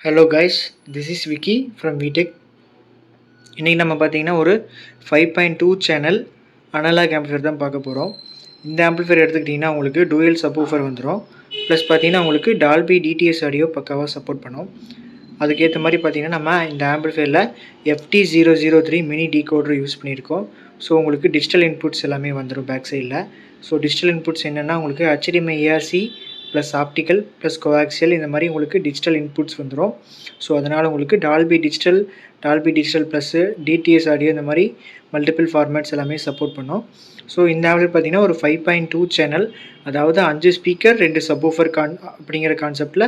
Hello guys, this is Vicky from Vtech. இன்றைக்கி நம்ம பார்த்தீங்கன்னா ஒரு 5.2 சேனல் அனலாக் ஆம்பிளிஃபையர் தான் பார்க்க போகிறோம். இந்த ஆம்பிளிஃபையர் எடுத்துக்கிட்டிங்கன்னா உங்களுக்கு டூயல் சப்வூஃபர் வந்துடும். ப்ளஸ் பார்த்தீங்கன்னா உங்களுக்கு டால்பி டிடிஎஸ் ஆடியோ பக்காவாக சப்போர்ட் பண்ணும். அதுக்கேற்ற மாதிரி பார்த்தீங்கன்னா நம்ம இந்த ஆம்பிளிஃபையரில் FT003 மினி டீகோடர் யூஸ் பண்ணியிருக்கோம். ஸோ உங்களுக்கு டிஜிட்டல் இன்புட்ஸ் எல்லாமே வந்துடும் பேக் சைடில். ஸோ டிஜிட்டல் இன்புட்ஸ் என்னென்னா உங்களுக்கு HDMI ARC plus optical plus coaxial இந்த மாதிரி உங்களுக்கு டிஜிட்டல் இன்புட்ஸ் வந்துடும். ஸோ அதனால் உங்களுக்கு Dolby digital plus DTS audio இந்த மாதிரி மல்டிபிள் ஃபார்மேட்ஸ் எல்லாமே சப்போர்ட் பண்ணும். ஸோ இந்த ஆம்பிள் பார்த்தீங்கன்னா ஒரு 5.2 சேனல், அதாவது 5 ஸ்பீக்கர் 2 சப்வூஃபர் அப்படிங்கிற கான்செப்டில்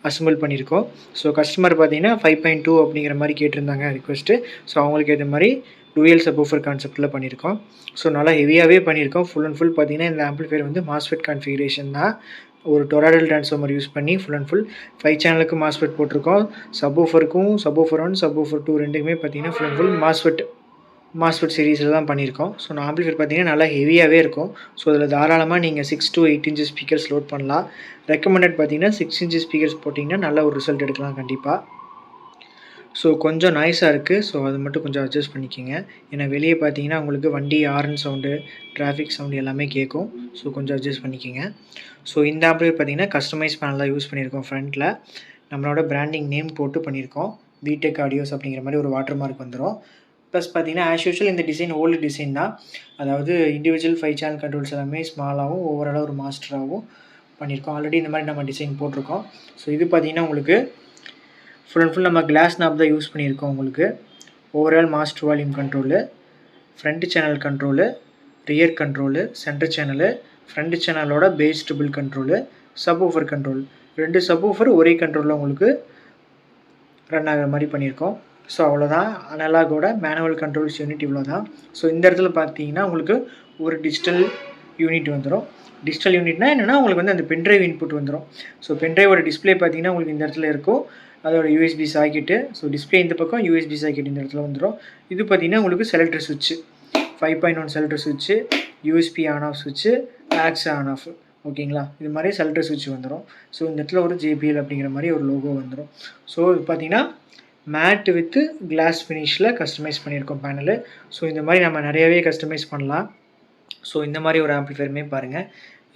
அசம்பிள் பண்ணியிருக்கோம். ஸோ கஸ்டமர் பார்த்தீங்கன்னா 5.2 அப்படிங்கிற மாதிரி கேட்டிருந்தாங்க ரிக்வெஸ்ட்டு. ஸோ அவங்களுக்கு ஏற்ற மாதிரி டூயல் சப்வூஃபர் கான்செப்டில் பண்ணியிருக்கோம். ஸோ நல்லா ஹெவியாகவே பண்ணியிருக்கோம். ஃபுல் அண்ட் ஃபுல் பார்த்தீங்கன்னா இந்த ஆம்பிளிஃபையர் வந்து மாஸ்ஃபெட் கான்ஃபிகரேஷன் தான். ஒரு டொராய்டல் ட்ரான்ஸ்ஃபார்மர் யூஸ் பண்ணி ஃபுல் அண்ட் ஃபுல் 5 சேனலுக்கு மாஸ்ஃபெட் போட்டிருக்கோம். சப்வூஃபர் 1 சப்வூஃபர் 2 ரெண்டுக்குமே பார்த்தீங்கன்னா ஃபுல் அண்ட் ஃபுல் மாஸ்ஃபெட் சீரிஸில் தான் பண்ணியிருக்கோம். ஸோ நான் ஆம்பிளிஃபையர் பார்த்தீங்கன்னா நல்லா ஹெவியாகவே இருக்கும். ஸோ அதில் தாராளமாக நீங்கள் 6 to 8 inches ஸ்பீக்கர்ஸ் லோட் பண்ணலாம். ரெக்கமெண்டட் பார்த்தீங்கன்னா 6 inches ஸ்பீக்கர்ஸ் போட்டிங்கன்னா நல்ல ஒரு ரிசல்ட் எடுக்கலாம் கண்டிப்பாக. ஸோ கொஞ்சம் நாய்ஸாக இருக்குது. ஸோ அது மட்டும் கொஞ்சம் அட்ஜஸ்ட் பண்ணிக்கோங்க. ஏன்னா வெளியே பார்த்தீங்கன்னா உங்களுக்கு வண்டி ஹார்ன் சவுண்டு, டிராஃபிக் சவுண்டு எல்லாமே கேட்கும். ஸோ கொஞ்சம் அட்ஜஸ்ட் பண்ணிக்கோங்க. ஸோ இந்த ஆம்பிளிஃபையர் பார்த்தீங்கன்னா கஸ்டமைஸ் பேனல் தான் யூஸ் பண்ணியிருக்கோம். ஃப்ரண்ட்டில் நம்மளோட பிராண்டிங் நேம் போட்டு பண்ணியிருக்கோம். விடெக் ஆடியோஸ் அப்படிங்கிற மாதிரி ஒரு வாட்டர் மார்க் வந்துடும். ப்ளஸ் பார்த்தீங்கன்னா ஆஸ் யூஷுவல் இந்த டிசைன் ஓல்டு டிசைன் தான். அதாவது இண்டிவிஜுவல் 5 சேனல் கண்ட்ரோல்ஸ் எல்லாமே ஸ்மாலாகவும் ஓவராலாக ஒரு மாஸ்டராகவும் பண்ணியிருக்கோம். ஆல்ரெடி இந்த மாதிரி நம்ம டிசைன் போட்டிருக்கோம். ஸோ இது பார்த்தீங்கன்னா உங்களுக்கு ஃபுல் அண்ட் ஃபுல் நம்ம கிளாஸ் நாப் தான் யூஸ் பண்ணியிருக்கோம். உங்களுக்கு overall master volume control, front channel control, rear control, centre channel, front சேனலோட bass treble control, subwoofer control, 2 subwoofer ஒரே கண்ட்ரோலில் உங்களுக்கு ரன் ஆகிற மாதிரி பண்ணியிருக்கோம். ஸோ அவ்வளோதான் அனலாகோட மேனுவல் கண்ட்ரோல்ஸ் யூனிட் இவ்வளோ தான். ஸோ இந்த இடத்துல பார்த்தீங்கன்னா உங்களுக்கு ஒரு டிஜிட்டல் யூனிட் வந்துடும். டிஜிட்டல் யூனிட்னா என்னென்னா உங்களுக்கு வந்து அந்த பென்ட்ரைவ் இன்புட் வந்துடும். ஸோ பென்ட்ரைவோட டிஸ்பிளே பார்த்தீங்கன்னா உங்களுக்கு இந்த இடத்துல இருக்கும். அதோட யூஎஸ்பி சாக்கெட்டு, ஸோ டிஸ்பிளே இந்த பக்கம், யூஎஸ்பி சாக்கெட் இந்த இடத்துல வந்துடும். இது பார்த்தீங்கன்னா உங்களுக்கு செலக்டர் சுவிட்சு, 5.1 செலக்டர் சுவிட்சு, யூஎஸ்பி ஆன் ஆஃப் சுவிட்சு, ஆக்ஸ் ஆன் ஆஃப், ஓகேங்களா? இது மாதிரி செலக்டர் சுவிட்ச் வந்துடும். ஸோ இந்த இடத்துல ஒரு JBL அப்படிங்கிற மாதிரி ஒரு லோகோ வந்துடும். ஸோ இது பார்த்தீங்கன்னா மேட் வித்து கிளாஸ் ஃபினிஷில் கஸ்டமைஸ் பண்ணியிருக்கோம் பேனலு. ஸோ இந்த மாதிரி நம்ம நிறையாவே கஸ்டமைஸ் பண்ணலாம். ஸோ இந்த மாதிரி ஒரு ஆம்பிளிஃபையருமே பாருங்கள்.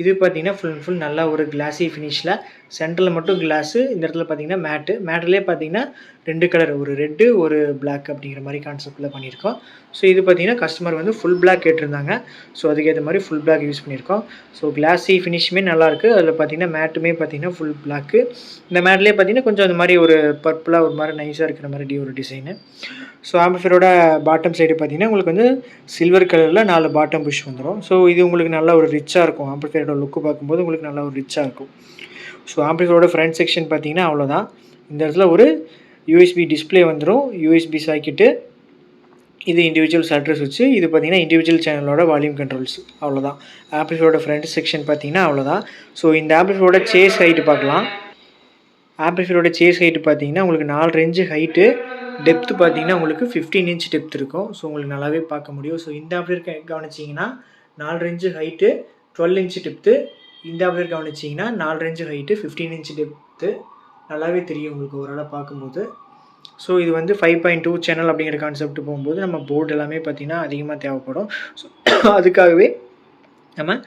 இது பார்த்தீங்கன்னா ஃபுல் அண்ட் ஃபுல் நல்லா ஒரு கிளாஸி ஃபினிஷில், சென்டரில் மட்டும் கிளாஸு, இந்த இடத்துல பார்த்தீங்கன்னா மேட்டிலே பார்த்தீங்கன்னா 2 கலர், ஒரு ரெட்டு ஒரு பிளாக் அப்படிங்கிற மாதிரி கான்செப்டில் பண்ணியிருக்கோம். ஸோ இது பார்த்தீங்கன்னா கஸ்டமர் வந்து ஃபுல் பிளாக் கேட்டிருந்தாங்க. ஸோ அதுக்கேற்ற மாதிரி ஃபுல் பிளாக் யூஸ் பண்ணியிருக்கோம். ஸோ கிளாஸி ஃபினிஷுமே நல்லாயிருக்கு. அதில் பார்த்தீங்கன்னா மேட்டுமே பார்த்தீங்கன்னா ஃபுல் பிளாக்கு. இந்த மேட்லேயே பார்த்தீங்கன்னா கொஞ்சம் அந்த மாதிரி ஒரு பர்பிளாக ஒரு மாதிரி நைஸாக இருக்கிற மாதிரி ஒரு டிசைனு. ஸோ ஆம்பிளிஃபையரோட பாட்டம் சைடு பார்த்தீங்கன்னா உங்களுக்கு வந்து சில்வர் கலரில் 4 பாட்டம் புஷ் வந்துடும். ஸோ இது உங்களுக்கு நல்ல ஒரு ரிச்சாக இருக்கும். ஆம்பிளிஃபையரோட லுக்கு பார்க்கும்போது உங்களுக்கு நல்ல ஒரு ரிச்சாக இருக்கும். ஸோ ஆம்பிளிஃபையரோட ஃப்ரண்ட் செக்ஷன் பார்த்தீங்கன்னா அவ்வளோதான். இந்த இடத்துல ஒரு யூஎஸ்பி டிஸ்பிளே வந்துடும், யூஎஸ்பி சாக்கெட்டு, இது இண்டிவிஜுவல் செலக்டர் சுவிட்சு, இது பார்த்தீங்கன்னா இண்டிவிஜுவல் சேனலோட வால்யூம் கண்ட்ரோல்ஸ், அவ்வளோதான். ஆம்பிளிஃபையரோட ஃப்ரண்ட் செக்ஷன் பார்த்தீங்கன்னா அவ்வளோதான். ஸோ இந்த ஆம்பிளிஃபையரோட சேஸ் ஹைட்டு பார்க்கலாம். ஆம்பிளிஃபையரோட சேஸ் ஹைட்டு பார்த்தீங்கன்னா உங்களுக்கு 4 இன்ச்சு ஹைட்டு, டெப்த்து பார்த்தீங்கன்னா உங்களுக்கு 15 inch டெப்த் இருக்கும். ஸோ உங்களுக்கு நல்லாவே பார்க்க முடியும். ஸோ இந்த ஆம்பிளிஃபையர் கவனிச்சிங்கன்னா 4 இன்ச்சு ஹைட்டு, 12 inch டெப்த்து. இந்த ஆம்பிளிஃபையர் கவனிச்சிங்கன்னா 4 இன்ச்சு ஹைட்டு, 15 inch டெப்த்து. நல்லாவே தெரியும் உங்களுக்கு ஓரளவு பார்க்கும்போது. ஸோ இது வந்து 5.2 சேனல் அப்படிங்கிற கான்செப்ட் போகும்போது நம்ம போர்டு எல்லாமே பார்த்திங்கன்னா அதிகமாக தேவைப்படும். ஸோ அதுக்காகவே நம்ம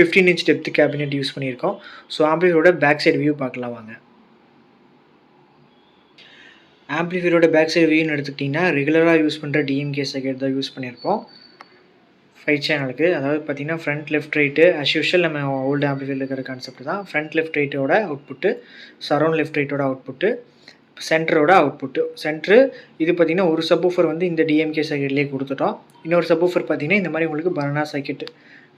15 inch டெப்த் கேபினெட் யூஸ் பண்ணியிருக்கோம். ஸோ ஆம்பிளிஃபையரோட பேக் சைடு வியூ பார்க்கலாம் வாங்க. ஆம்பிளிஃபையரோட பேக் சைடு வியூன்னு எடுத்துக்கிட்டிங்கன்னா ரெகுலராக யூஸ் பண்ணுற DMK சர்க்யூட் தான் யூஸ் பண்ணியிருப்போம் 5 சேனலுக்கு. அதாவது பார்த்திங்கன்னா front left right as usual நம்ம ஓல்டு ஆம்பிளிஃபையரில் இருக்கிற கான்செப்ட் தான். ஃப்ரண்ட் லெஃப்ட் ரைட்டோட அவுட்புட்டு, சரௌண்ட் லெஃப்ட் ரைட்டோட அவுட்புட்டு, சென்டரோட அவுட்புட்டு. சென்ட்ரு இது பார்த்திங்கன்னா ஒரு சப்வூஃபர் வந்து இந்த DMK சர்க்யூட்லேயே கொடுத்துட்டோம். இன்னொரு சப்வூஃபர் பார்த்திங்கன்னா இந்த மாதிரி உங்களுக்கு பனானா சர்க்யூட்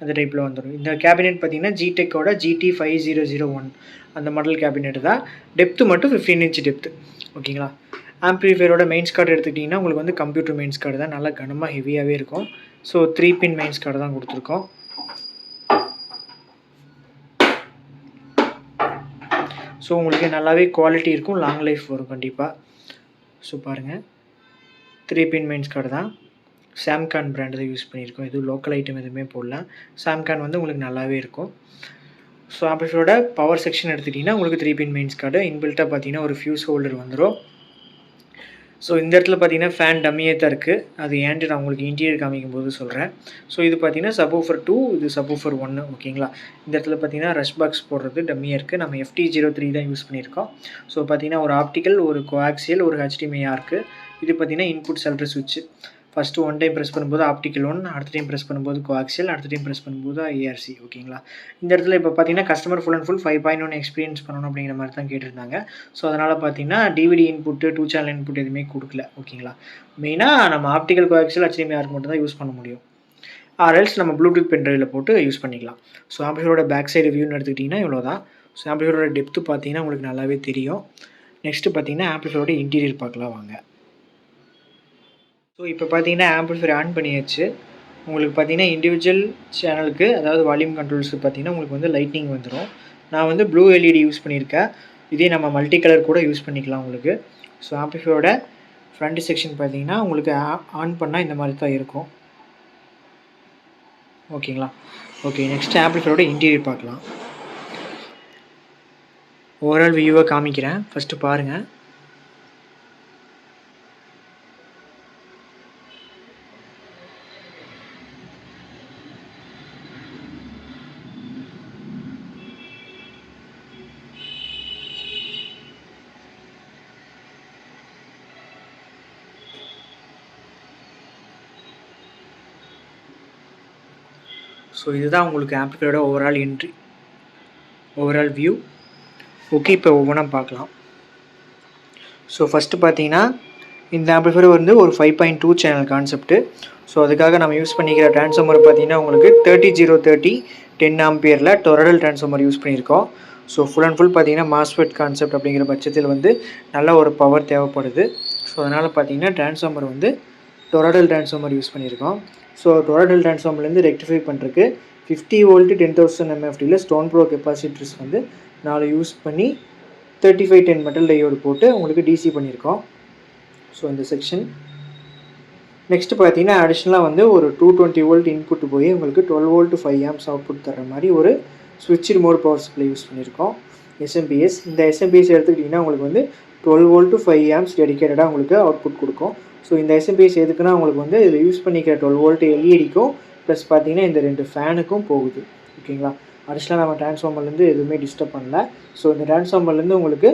அந்த டைப்பில் வந்துடும். இந்த கேபினெட் பார்த்திங்கன்னா ஜிடெக்கோட GT5001 அந்த மாடல் கேபினெட் தான். டெப்த்து மட்டும் 15 inch டெப்த்து, ஓகேங்களா? ஆம்பிளிஃபையரோட மெயின்ஸ் கார்டு எடுத்துக்கிட்டிங்கன்னா உங்களுக்கு வந்து கம்ப்யூட்டர் மெயின்ஸ் கார்டு தான், நல்லா கனமாக ஹெவியாகவே இருக்கும். ஸோ 3 pin மெயின்ஸ் கார்டு தான் கொடுத்துருக்கோம். ஸோ உங்களுக்கு நல்லாவே குவாலிட்டி இருக்கும், லாங் லைஃப் வரும் கண்டிப்பாக. ஸோ பாருங்கள் 3 pin மெயின்ஸ் கார்டு தான். சாம்கான் பிராண்டு தான் யூஸ் பண்ணியிருக்கோம். இது லோக்கல் ஐட்டம் எதுவுமே போடல. சாம்கான் வந்து உங்களுக்கு நல்லாவே இருக்கும். ஸோ ஆம்பிளிஃபையரோட பவர் செக்ஷன் எடுத்துக்கிட்டிங்கன்னா உங்களுக்கு 3 பின் மெயின்ஸ் கார்டு இன்பில்ட்டாக பார்த்தீங்கன்னா ஒரு ஃபியூஸ் ஹோல்டர் வந்துடும். ஸோ இந்த இடத்துல பார்த்தீங்கன்னா ஃபேன் டம்மியே தான் இருக்குது. அது ஏன்ட்டு நான் உங்களுக்கு இன்டீரியர் காமிக்கும்போது சொல்கிறேன். ஸோ இது பார்த்தீங்கன்னா சப்வூஃபர் 2, இது சப்வூஃபர் 1 ஓகேங்களா. இந்த இடத்துல பார்த்தீங்கன்னா ரஷ் பாக்ஸ் போடுறது டம்மியாக இருக்குது. நம்ம FT03 தான் யூஸ் பண்ணியிருக்கோம். ஸோ பார்த்தீங்கன்னா ஒரு ஆப்டிக்கல், ஒரு கோஆக்சியல், ஒரு HDMI இருக்குது. இது பார்த்தீங்கன்னா இன்புட் செலக்டர் சுவிட்ச். ஃபஸ்ட்டு ஒன் டைம் ப்ரெஸ் பண்ணும்போது ஆப்டிக்கல் 1, அடுத்த டைம் ப்ரெஸ் பண்ணும்போது கோஆக்சியல், அடுத்த டைம் ப்ரெஸ் பண்ணும்போது ARC ஓகேங்களா. இந்த இடத்துல இப்போ பார்த்தீங்கன்னா customer full and full 5.1 experience பண்ணணும் அப்படிங்கிற மாதிரி தான் கேட்டிருந்தாங்க. ஸோ அதனால் பார்த்தீங்கன்னா DVD இன்புட்டு, 2 சேனல் இன்புட் எதுவுமே கொடுக்கல ஓகேங்களா. மெயினாக நம்ம ஆப்டிக்கல் கோஆக்சியல் HDMI மட்டும் தான் யூஸ் பண்ண முடியும். ஆர்எல்ஸ் நம்ம ப்ளூடூத் பென்ட்ரைவில் போட்டு யூஸ் பண்ணிக்கலாம். ஸோ ஆம்பிளிஃபையரோட பேக் சைடு வியூன்னு எடுத்துக்கிட்டிங்கன்னா இவ்வளோ தான். ஸோ ஆம்பிளிஃபையரோட டெப்த்து பார்த்தீங்கன்னா உங்களுக்கு நல்லாவே தெரியும். நெக்ஸ்ட்டு பார்த்தீங்கன்னா ஆம்பிளிஃபையரோட இன்டீரியர் பார்க்கலாம் வாங்க. ஸோ இப்போ பார்த்தீங்கன்னா ஆம்பிளிஃபையர் ஆன் பண்ணியாச்சு. உங்களுக்கு பார்த்தீங்கன்னா இண்டிவிஜுவல் சேனலுக்கு அதாவது வால்யூம் கண்ட்ரோல்ஸுக்கு பார்த்தீங்கன்னா உங்களுக்கு வந்து லைட்னிங் வந்துடும். நான் வந்து ப்ளூ LED யூஸ் பண்ணியிருக்கேன். இதே நம்ம மல்டி கலர் கூட யூஸ் பண்ணிக்கலாம் உங்களுக்கு. ஸோ ஆம்பிளிஃபையரோட ஃப்ரண்ட் செக்ஷன் பார்த்தீங்கன்னா உங்களுக்கு ஆன் பண்ணால் இந்த மாதிரி தான் இருக்கும் ஓகேங்களா. ஓகே, நெக்ஸ்ட் ஆம்பிளிஃபையரோட இன்டீரியர் பார்க்கலாம். ஓவரால் வியூவை காமிக்கிறேன், ஃபஸ்ட்டு பாருங்கள். ஸோ இதுதான் உங்களுக்கு ஆம்பிளிஃபையரோட ஓவரால் வியூ. ஓகே, இப்போ ஒவ்வொன்றா பார்க்கலாம். ஸோ ஃபஸ்ட்டு பார்த்தீங்கன்னா இந்த ஆம்பிளிஃபையர் வந்து ஒரு 5.2 சேனல் கான்செப்ட்டு. ஸோ அதுக்காக நம்ம யூஸ் பண்ணிக்கிற ட்ரான்ஸ்ஃபார்மர் பார்த்தீங்கன்னா உங்களுக்கு 3030 10 ஆம்பியரில் டொரடல் ட்ரான்ஸ்ஃபார்மர் யூஸ் பண்ணியிருக்கோம். ஸோ ஃபுல் அண்ட் ஃபுல் பார்த்தீங்கன்னா மாஸ்ஃபெட் கான்செப்ட் அப்படிங்கிற பட்சத்தில் வந்து நல்ல ஒரு பவர் தேவைப்படுது. ஸோ அதனால் பார்த்தீங்கன்னா ட்ரான்ஸ்ஃபார்மர் வந்து டொரடல் ட்ரான்ஸ்ஃபார்மர் யூஸ் பண்ணியிருக்கோம். ஸோ டொரடல் ட்ரான்ஸ்ஃபார்மர்லேருந்து ரெக்டிஃபை பண்ணுறதுக்கு 50 வோல்ட் 10,000 MFTயில் ஸ்டோன் ப்ரோ கெப்பாசிட்டர்ஸ் வந்து 4 யூஸ் பண்ணி 3510 மெட்டல் டையோடு போட்டு உங்களுக்கு DC பண்ணியிருக்கோம். ஸோ இந்த செக்ஷன் நெக்ஸ்ட்டு பார்த்தீங்கன்னா அடிஷ்னலாக வந்து ஒரு 220 வோல்ட் இன்புட் போய் உங்களுக்கு 12 வோல்ட் 5 ஆம்ஸ் அவுட்புட் தர மாதிரி ஒரு switched mode power supply use பண்ணியிருக்கோம். SMPS இந்த SMPS எடுத்துக்கிட்டிங்கன்னா உங்களுக்கு வந்து 12 வோல்ட் 5 ஆம்ஸ் டெடிக்கேட்டடாக உங்களுக்கு அவுட்புட் கொடுக்கும். ஸோ இந்த SMPS எதுக்குன்னா உங்களுக்கு வந்து இதில் யூஸ் பண்ணிக்கிற 12 வோல்ட் LEDக்கும் ப்ளஸ் பார்த்தீங்கன்னா இந்த 2 ஃபேனுக்கும் போகுது ஓகேங்களா. அடிஷ்னலாக நம்ம ட்ரான்ஸ்ஃபார்மர்லேருந்து எதுவுமே டிஸ்டர்ப் பண்ணல. ஸோ இந்த ட்ரான்ஸ்ஃபார்மர்லேருந்து உங்களுக்கு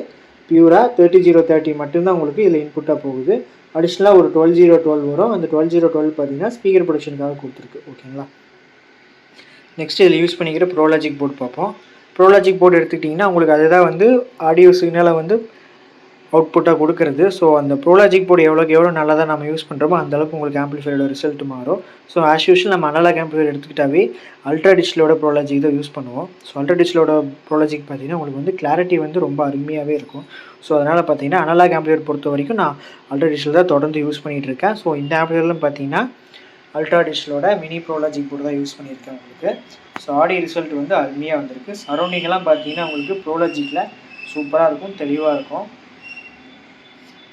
பியூராக 3030 மட்டும்தான் உங்களுக்கு இதில் இன்புட்டாக போகுது. அடிஷ்னலாக ஒரு 12012 வரும். அந்த 12012 பார்த்தீங்கன்னா ஸ்பீக்கர் ப்ரொடக்ஷனுக்காக கொடுத்துருக்கு ஓகேங்களா. நெக்ஸ்ட் இதில் யூஸ் பண்ணிக்கிற ப்ரோலாஜிக் போர்டு பார்ப்போம். ப்ரோலாஜிக் போர்டு எடுத்துக்கிட்டிங்கன்னா உங்களுக்கு அதுதான் வந்து ஆடியோ சிக்னலை வந்து அவுட்புட்டாக கொடுக்குறது. ஸோ அந்த ப்ரோலாஜிக் போர்டு எவ்வளோ நல்லா தான் நம்ம யூஸ் பண்ணுறோமோ அந்தளவுக்கு உங்களுக்கு ஆம்பிளிஃபையரோட ரிசல்ட் மாறும். ஸோ ஆஸ் யூஷுவல் நம்ம அனலாக் ஆம்பிளிஃபையர் எடுத்துக்கிட்டாவே அல்ட்ரா டிஜிட்டலோட ப்ரோலாஜிக் தான் யூஸ் பண்ணுவோம். ஸோ அல்ட்ரா டிஜிட்டலோட ப்ரோலாஜிக் பார்த்தீங்கன்னா உங்களுக்கு வந்து கிளாரிட்டி வந்து ரொம்ப அருமையாகவே இருக்கும். ஸோ அதனால் பார்த்தீங்கன்னா அனலாக் ஆம்பிளிஃபையர் பொறுத்த வரைக்கும் நான் அல்ட்ரா டிஜிட்டல் தான் தொடர்ந்து யூஸ் பண்ணிகிட்டு இருக்கேன். ஸோ இந்த ஆம்பிளிஃபையர்லாம் பார்த்தீங்கன்னா அல்ட்ரா டிஜிட்டலோட மினி ப்ரோலாஜிக் போர்டு தான் யூஸ் பண்ணியிருக்கேன் உங்களுக்கு. ஸோ ஆடியோ ரிசல்ட் வந்து அருமையாக வந்திருக்கு. சரௌண்டிங்கெல்லாம் பார்த்தீங்கன்னா உங்களுக்கு ப்ரோலாஜிக்கில் சூப்பராக இருக்கும், தெளிவாக இருக்கும்.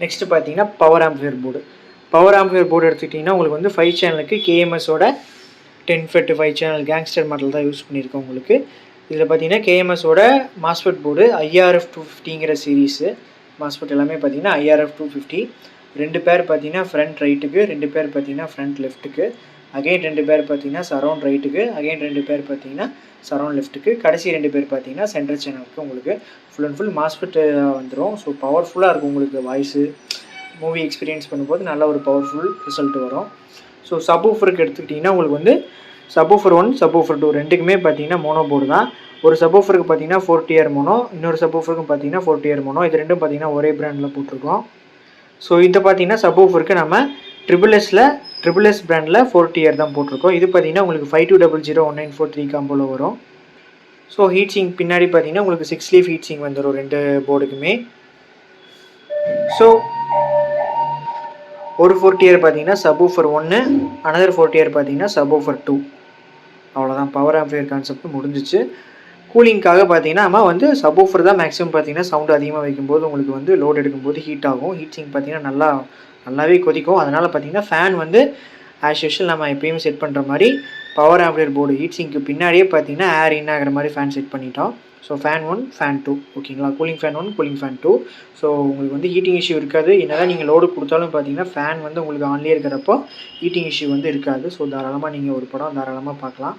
நெக்ஸ்ட்டு பார்த்தீங்கன்னா பவர் ஆம்பிளிஃபையர் போர்டு எடுத்துக்கிட்டிங்கன்னா உங்களுக்கு வந்து 5 சேனலுக்கு KMSோட 10 FET 5 சேனல் கேங்ஸ்டர் மாடல் தான் யூஸ் பண்ணியிருக்கோம் உங்களுக்கு. இதில் பார்த்தீங்கன்னா KMSோட மாஸ்ஃபெட் போர்டு IRF 250ங்கிற சீரீஸு மாஸ்ஃபெட் எல்லாமே பார்த்தீங்கன்னா IRF 250. 2 பேர் பார்த்தீங்கன்னா ஃப்ரண்ட் ரைட்டுக்கு, 2 பேர் பார்த்தீங்கன்னா ஃப்ரண்ட் லெஃப்ட்டுக்கு, அகைன் 2 பேர் பார்த்தீங்கன்னா சரௌண்ட் ரைட்டுக்கு, அகைன் 2 பேர் பார்த்தீங்கன்னா சரௌண்ட் லெஃப்ட்டுக்கு, கடைசி 2 பேர் பார்த்தீங்கன்னா சென்டர் சேனலுக்கு உங்களுக்கு ஃபுல் அண்ட் ஃபுல் மாஸ்ஃபெட் வந்துடும். ஸோ பவர்ஃபுல்லாக இருக்கும் உங்களுக்கு வாய்ஸு மூவி எக்ஸ்பீரியன்ஸ் பண்ணும்போது நல்ல ஒரு பவர்ஃபுல் ரிசல்ட் வரும். ஸோ சப்வூஃபருக்கு எடுத்துக்கிட்டிங்கன்னா உங்களுக்கு வந்து சப்வூஃபர் 1 சப்வூஃபர் 2 ரெண்டுக்குமே பார்த்தீங்கன்னா மோனோ போர்டு தான். ஒரு சப்வூஃபருக்கு பார்த்தீங்கன்னா 4TR மோனோ, இன்னொரு சப்வூஃபருக்கும் பார்த்தீங்கன்னா 4TR மோனோ. இது ரெண்டும் பார்த்தீங்கன்னா ஒரே பிராண்டில் போட்டிருக்கோம். ஸோ இதை பார்த்தீங்கன்னா சப்வூஃபருக்கு நம்ம ட்ரிபிள் எஸ் பிராண்டில் 4TR தான் போட்டிருக்கோம். இது பார்த்தீங்கன்னா உங்களுக்கு 52001943 காம்போவில் வரும். ஸோ ஹீட் சிங் பின்னாடி பார்த்தீங்கன்னா உங்களுக்கு 6 லீஃப் ஹீட் சிங் வந்துடும் 2 போர்டுக்குமே. ஸோ ஒரு 4TR பார்த்தீங்கன்னா சப்வூஃபர் 1, அனதர் 4TR பார்த்தீங்கன்னா சப்வூஃபர் 2. அவ்வளோதான், பவர் ஆம்பிளிஃபையர் கான்செப்ட் முடிஞ்சிச்சு. கூலிங்காக பார்த்தீங்கன்னா நம்ம வந்து சப்வூஃபர் தான் மேக்ஸிமம் பார்த்தீங்கன்னா சவுண்டு அதிகமாக வைக்கும்போது உங்களுக்கு வந்து லோட் எடுக்கும்போது ஹீட் ஆகும். ஹீட் சிங் பார்த்தீங்கன்னா நல்லாவே கொதிக்கும். அதனால் பார்த்தீங்கன்னா ஃபேன் வந்து ஆஸ் யூஷுவல் நம்ம எப்பயுமே செட் பண்ணுற மாதிரி பவர் ஆம்பியர் போர்டு ஹீட் சிங்க்கு பின்னாடியே பார்த்தீங்கன்னா ஏர் இன் ஆகிற மாதிரி ஃபேன் செட் பண்ணிட்டோம். ஸோ ஃபேன் 1 ஃபேன் 2 ஓகேங்களா, cooling fan 1 cooling fan 2. So உங்களுக்கு வந்து ஹீட்டிங் இஷ்யூ இருக்காது. என்னதான் நீங்கள் லோடு கொடுத்தாலும் பார்த்தீங்கன்னா ஃபேன் வந்து உங்களுக்கு ஆன்லேயே இருக்கிறப்போ ஹீட்டிங் இஷ்யூ வந்து இருக்காது. ஸோ தாராளமாக நீங்கள் ஒரு படம் தாராளமாக பார்க்கலாம்.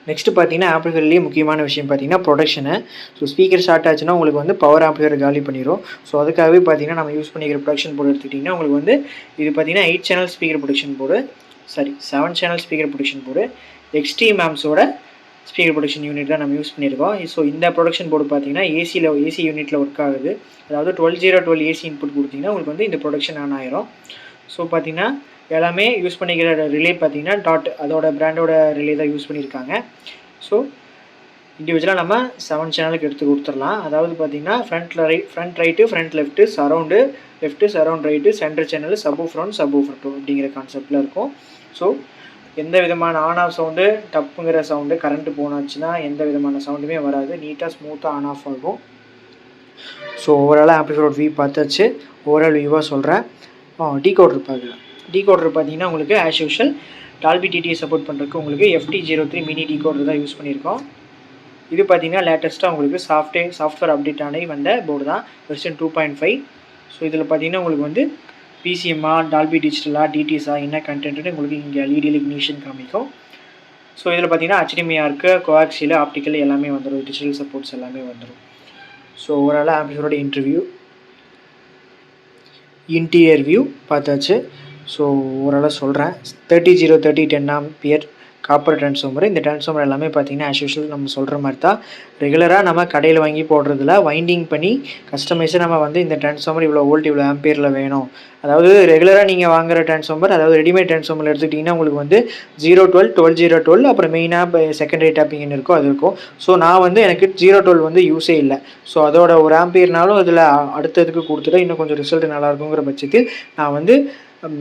நெக்ஸ்ட்டு பார்த்தீங்கன்னா ஆம்பிளிஃபையர்லேயே முக்கியமான விஷயம் பார்த்தீங்கன்னா ப்ரொடக்ஷனு. ஸோ ஸ்பீக்கர் ஷார்ட் ஆச்சுன்னா உங்களுக்கு வந்து பவர் ஆம்பிளிஃபையர் காலி பண்ணிடும். ஸோ அதுக்காகவே பார்த்தீங்கன்னா நம்ம யூஸ் பண்ணிக்கிற ப்ரொடக்ஷன் போர்டு எடுத்துக்கிட்டிங்கன்னா உங்களுக்கு வந்து இது பார்த்தீங்கன்னா 8 channel speaker protection board, 7 channel speaker protection board, extreme ஆம்ஸோட ஸ்பீக்கர் ப்ரொடக்ஷன் யூனிட் தான் நம்ம யூஸ் பண்ணியிருக்கோம். ஸோ இந்த ப்ரொடக்ஷன் போர்டு பார்த்தீங்கன்னா ஏசி யூனிட்டில் ஒர்க் ஆகுது. அதாவது 12 ஏசி இன்புட் கொடுத்தீங்கன்னா உங்களுக்கு வந்து இந்த ப்ரொடக்ஷன் ஆன் ஆயிரும். ஸோ பார்த்தீங்கன்னா எல்லாமே யூஸ் பண்ணிக்கிற ரிலே பார்த்தீங்கன்னா அதோட பிராண்டோட ரிலே தான் யூஸ் பண்ணியிருக்காங்க. ஸோ இண்டிவிஜுவலாக நம்ம 7 சேனலுக்கு எடுத்து கொடுத்துடலாம். அதாவது பார்த்தீங்கன்னா front right, front left, surround left, surround right, centre channel, subwoofer 1 subwoofer 2 அப்படிங்கிற கான்செப்டில் இருக்கும். ஸோ எந்த விதமான ஆன் ஆஃப் சவுண்டு, டப்புங்கிற சவுண்டு, கரண்ட்டு போனாச்சுன்னா எந்த விதமான சவுண்டுமே வராது. நீட்டாக ஸ்மூத்தாக ஆன் ஆஃப் ஆகும். ஸோ ஓவராலாக ஆம்பிளிஃபையரோட வியூ பார்த்தாச்சு. ஓவரால் வியூவாக சொல்கிறேன். டீகோடர் பார்க்கலாம். டீகோடர் பார்த்தீங்கன்னா உங்களுக்கு ஆஸ் யூஷுவல் டால்பி டிடியை சப்போர்ட் பண்ணுறதுக்கு உங்களுக்கு FT03 மினி டீகோடர் தான் யூஸ் பண்ணியிருக்கோம். இது பார்த்தீங்கன்னா லேட்டஸ்ட்டாக உங்களுக்கு சாஃப்ட்வேர் அப்டேட் ஆனி வந்த போர்டு தான், வெர்ஷன் 2.5. ஸோ இதில் பார்த்தீங்கன்னா உங்களுக்கு வந்து பிசிஎம்மா, டால்பி டிஜிட்டலா, டிடிஎஸா என்ன கண்டென்ட்டு உங்களுக்கு இங்கே எல்இடியில் இக்னிஷன் காமிக்கும். ஸோ இதில் பார்த்தீங்கன்னா HDMI இருக்குது, கோஆக்சியல், ஆப்டிக்கல் எல்லாமே வந்துடும், டிஜிட்டல் சப்போர்ட்ஸ் எல்லாமே வந்துடும். ஸோ ஓவராலாக ஆம்பிளிஃபையரோட இன்டீரியர் வியூ பார்த்தாச்சு. ஸோ ஓவராலாக சொல்கிறேன். 30 10 ஆம்பியர் காப்பர் ட்ரான்ஸ்ஃபார்மர். இந்த ட்ரான்ஸ்ஃபார்மர் எல்லாமே பார்த்தீங்கன்னா ஆஸ் யூஷுவல் நம்ம சொல்கிற மாதிரி தான் ரெகுலராக நம்ம கடையில் வாங்கி போடுறதுல வைண்டிங் பண்ணி கஸ்டமைஸாக நம்ம வந்து இந்த ட்ரான்ஸ்ஃபார்மர் இவ்வளோ வோல்ட் இவ்வளோ ஆம்பியரில் வேணும். அதாவது ரெகுலராக நீங்கள் வாங்குகிற ட்ரான்ஸ்ஃபார்மர், அதாவது ரெடிமேட் ட்ரான்ஸ்ஃபார்மர் எடுத்துக்கிட்டிங்கன்னா உங்களுக்கு வந்து 012 12 அப்புறம் மெயினாக செகண்டரி டேப்பிங்னு இருக்கும், அது இருக்கும். ஸோ நான் வந்து எனக்கு 012 வந்து யூஸே இல்லை. ஸோ அதோட ஒரு ஆம்பியர்னாலும் அதில் அடுத்ததுக்கு கொடுத்துட்டா இன்னும் கொஞ்சம் ரிசல்ட் நல்லாயிருக்குங்கிற பட்சத்தில் நான் வந்து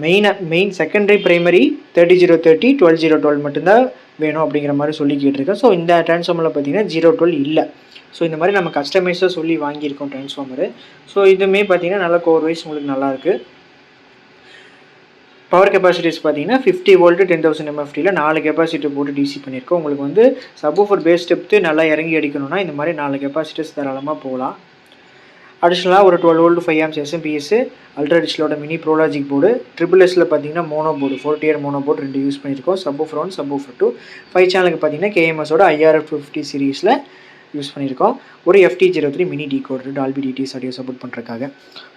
மெயின் செகண்டரி பிரைமரி 30 12 மட்டும்தான் வேணும் அப்படிங்கிற மாதிரி சொல்லி கேட்டிருக்கேன். ஸோ இந்த ட்ரான்ஸ்ஃபார்மரில் பார்த்தீங்கன்னா 012 இல்லை. ஸோ இந்த மாதிரி நம்ம கஸ்டமைஸாக சொல்லி வாங்கியிருக்கோம் ட்ரான்ஸ்ஃபார்மரு. ஸோ இதுவுமே பார்த்தீங்கன்னா நல்ல கோர் வைஸ் உங்களுக்கு நல்லாயிருக்கு. பவர் கெப்பாசிட்டிஸ் பார்த்தீங்கன்னா 50 வோல்ட்டு 10,000 MFTயில் 4 கெப்பாசிட்டி போட்டு டிசி பண்ணியிருக்கோம். உங்களுக்கு வந்து சப்வூஃபர் பேஸ் ஸ்டெப்த்து நல்லா இறங்கி அடிக்கணும்னா இந்த மாதிரி 4 கெப்பாசிட்டிஸ் தாராளமாக போகலாம். அடிஷ்னலாக ஒரு 12 வோல்ட் 5 ஆம்ஸ் SMP அல்ட்ரா டிஜிட்டலோட மினி ப்ரோலாஜிக் போர்டு, SSSல பார்த்தீங்கன்னா mono board 4 tier mono board 2 use பண்ணியிருக்கோம். சப்வூஃபர் 1 சப்வூஃபர் 2 5 சேனலுக்கு பார்த்தீங்கன்னா KMSோட IRF50 சீரீஸில் யூஸ் பண்ணியிருக்கோம். ஒரு FT03 mini decoder Dolby TDS audio support பண்ணுறதுக்காக.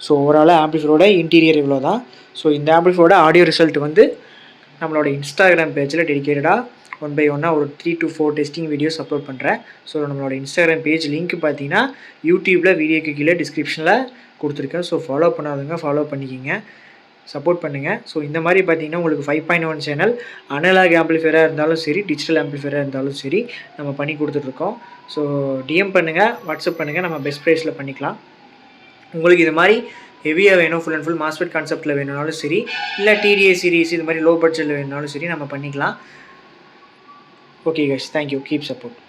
ஸோ ஓவராலாக ஆம்பிளிஃபையரோட இன்டீரியர் இவ்வளோ தான். ஸோ இந்த ஆம்பிளிஃபையரோட ஆடியோ ரிசல்ட் வந்து நம்மளோட இன்ஸ்டாகிராம் பேஜில் டெடிக்கேட்டடாக 1 by 1 ஒரு 3 to 4 டெஸ்டிங் வீடியோஸ் அப்லோட் பண்ணுறேன். ஸோ நம்மளோட இன்ஸ்டாகிராம் பேஜ் லிங்க் பார்த்தீங்கன்னா யூடியூப்பில் வீடியோக்கு கீழே டிஸ்கிரிப்ஷனில் கொடுத்துருக்கேன். ஸோ ஃபாலோ பண்ணாதவங்க ஃபாலோ பண்ணிக்கிங்க, சப்போர்ட் பண்ணுங்கள். ஸோ இந்த மாதிரி பார்த்தீங்கன்னா உங்களுக்கு 5.1 சேனல் அனலாக் ஆம்பிளிஃபையராக இருந்தாலும் சரி, டிஜிட்டல் ஆம்பிளிஃபையராக இருந்தாலும் சரி நம்ம பண்ணி கொடுத்துட்ருக்கோம். ஸோ டிஎம் பண்ணுங்கள், வாட்ஸ்அப் பண்ணுங்கள், நம்ம பெஸ்ட் ப்ரைஸில் பண்ணிக்கலாம். உங்களுக்கு இது மாதிரி ஹெவியாக வேணும், ஃபுல் அண்ட் ஃபுல் மாஸ்ஃபெட் கான்செப்ட்டில் வேணும்னாலும் சரி, இல்லை TDA சீரிஸ் இது மாதிரி லோ பட்ஜெட்டில் வேணும்னாலும் சரி நம்ம பண்ணிக்கலாம். Okay guys, thank you, keep support.